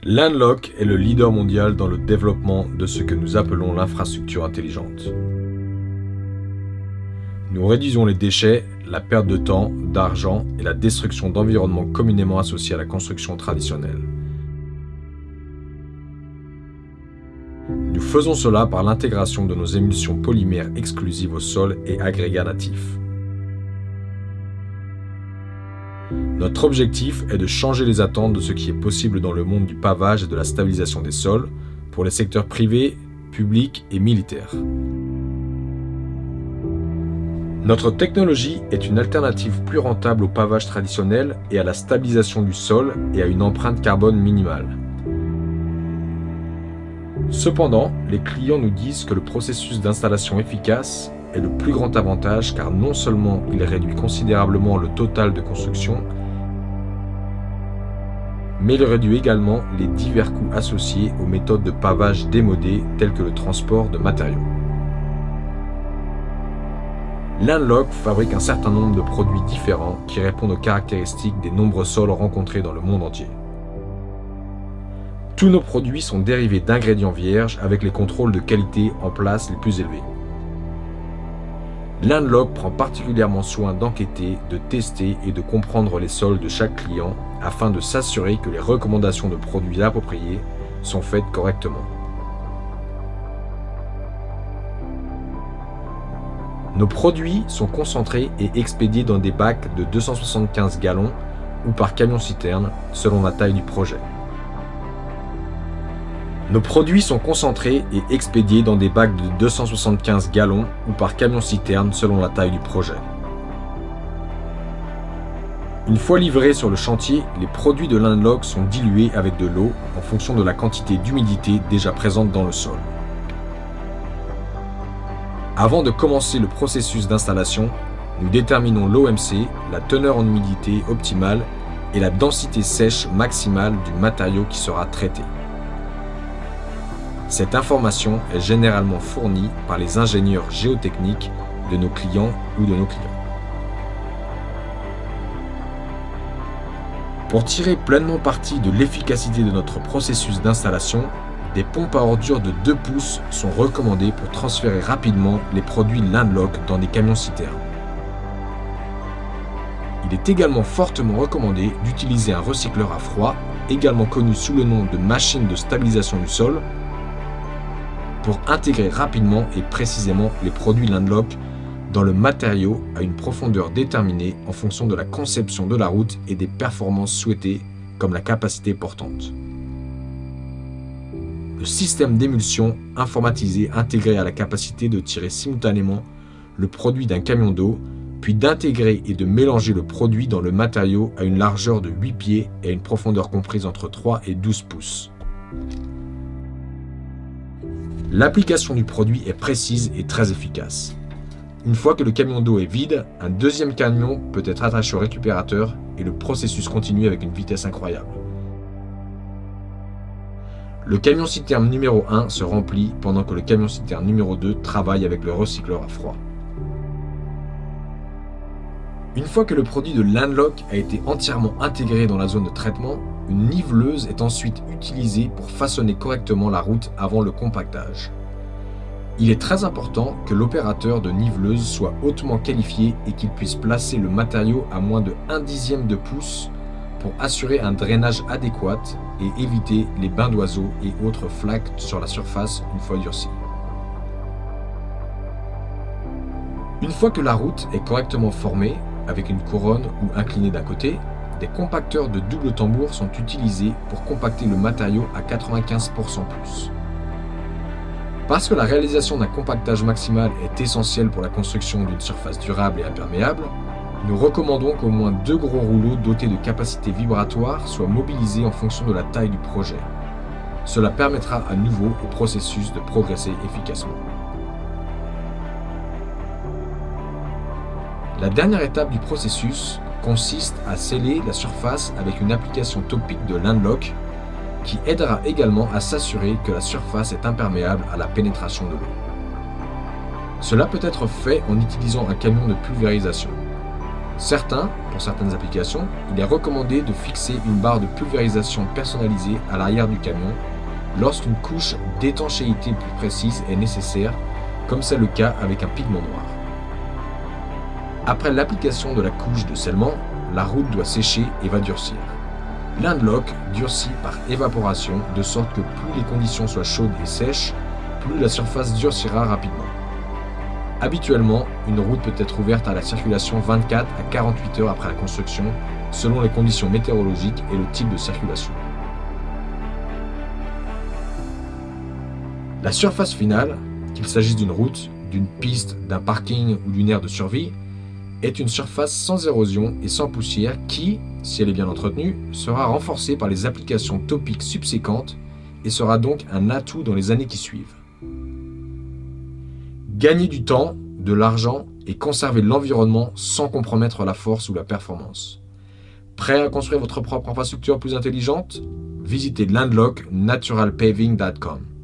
Landlock est le leader mondial dans le développement de ce que nous appelons l'infrastructure intelligente. Nous réduisons les déchets, la perte de temps, d'argent et la destruction d'environnements communément associés à la construction traditionnelle. Nous faisons cela par l'intégration de nos émulsions polymères exclusives au sol et agrégats natifs. Notre objectif est de changer les attentes de ce qui est possible dans le monde du pavage et de la stabilisation des sols pour les secteurs privés, publics et militaires. Notre technologie est une alternative plus rentable au pavage traditionnel et à la stabilisation du sol et à une empreinte carbone minimale. Cependant, les clients nous disent que le processus d'installation efficace est le plus grand avantage car non seulement il réduit considérablement le total de construction, mais il réduit également les divers coûts associés aux méthodes de pavage démodées telles que le transport de matériaux. Landlock fabrique un certain nombre de produits différents qui répondent aux caractéristiques des nombreux sols rencontrés dans le monde entier. Tous nos produits sont dérivés d'ingrédients vierges avec les contrôles de qualité en place les plus élevés. Landlock prend particulièrement soin d'enquêter, de tester et de comprendre les sols de chaque client afin de s'assurer que les recommandations de produits appropriés sont faites correctement. Nos produits sont concentrés et expédiés dans des bacs de 275 gallons ou par camion-citerne selon la taille du projet. Nos produits sont concentrés et expédiés dans des bacs de 275 gallons ou par camion-citerne selon la taille du projet. Une fois livrés sur le chantier, les produits de Landlock sont dilués avec de l'eau en fonction de la quantité d'humidité déjà présente dans le sol. Avant de commencer le processus d'installation, nous déterminons l'OMC, la teneur en humidité optimale et la densité sèche maximale du matériau qui sera traité. Cette information est généralement fournie par les ingénieurs géotechniques de nos clients ou de nos clients. Pour tirer pleinement parti de l'efficacité de notre processus d'installation, des pompes à ordures de 2 pouces sont recommandées pour transférer rapidement les produits Landlock dans des camions-citernes. Il est également fortement recommandé d'utiliser un recycleur à froid, également connu sous le nom de machine de stabilisation du sol, pour intégrer rapidement et précisément les produits Landlock dans le matériau à une profondeur déterminée en fonction de la conception de la route et des performances souhaitées comme la capacité portante. Le système d'émulsion informatisé intégré à la capacité de tirer simultanément le produit d'un camion d'eau, puis d'intégrer et de mélanger le produit dans le matériau à une largeur de 8 pieds et à une profondeur comprise entre 3 et 12 pouces. L'application du produit est précise et très efficace. Une fois que le camion d'eau est vide, un deuxième camion peut être attaché au récupérateur et le processus continue avec une vitesse incroyable. Le camion-citerne numéro 1 se remplit pendant que le camion-citerne numéro 2 travaille avec le recycleur à froid. Une fois que le produit de Landlock a été entièrement intégré dans la zone de traitement, une niveleuse est ensuite utilisée pour façonner correctement la route avant le compactage. Il est très important que l'opérateur de niveleuse soit hautement qualifié et qu'il puisse placer le matériau à moins de 1/10 de pouce pour assurer un drainage adéquat et éviter les bains d'oiseaux et autres flaques sur la surface une fois durcie. Une fois que la route est correctement formée, avec une couronne ou inclinée d'un côté, des compacteurs de double tambour sont utilisés pour compacter le matériau à 95% plus. Parce que la réalisation d'un compactage maximal est essentielle pour la construction d'une surface durable et imperméable, nous recommandons qu'au moins 2 gros rouleaux dotés de capacités vibratoires soient mobilisés en fonction de la taille du projet. Cela permettra à nouveau au processus de progresser efficacement. La dernière étape du processus consiste à sceller la surface avec une application topique de Landlock qui aidera également à s'assurer que la surface est imperméable à la pénétration de l'eau. Cela peut être fait en utilisant un camion de pulvérisation. Pour certaines applications, il est recommandé de fixer une barre de pulvérisation personnalisée à l'arrière du camion lorsqu'une couche d'étanchéité plus précise est nécessaire, comme c'est le cas avec un pigment noir. Après l'application de la couche de scellement, la route doit sécher et va durcir. L'Undlock durcit par évaporation de sorte que plus les conditions soient chaudes et sèches, plus la surface durcira rapidement. Habituellement, une route peut être ouverte à la circulation 24 à 48 heures après la construction, selon les conditions météorologiques et le type de circulation. La surface finale, qu'il s'agisse d'une route, d'une piste, d'un parking ou d'une aire de survie, est une surface sans érosion et sans poussière qui, si elle est bien entretenue, sera renforcée par les applications topiques subséquentes et sera donc un atout dans les années qui suivent. Gagner du temps, de l'argent et conserver l'environnement sans compromettre la force ou la performance. Prêt à construire votre propre infrastructure plus intelligente ? Visitez l'Undlock naturalpaving.com.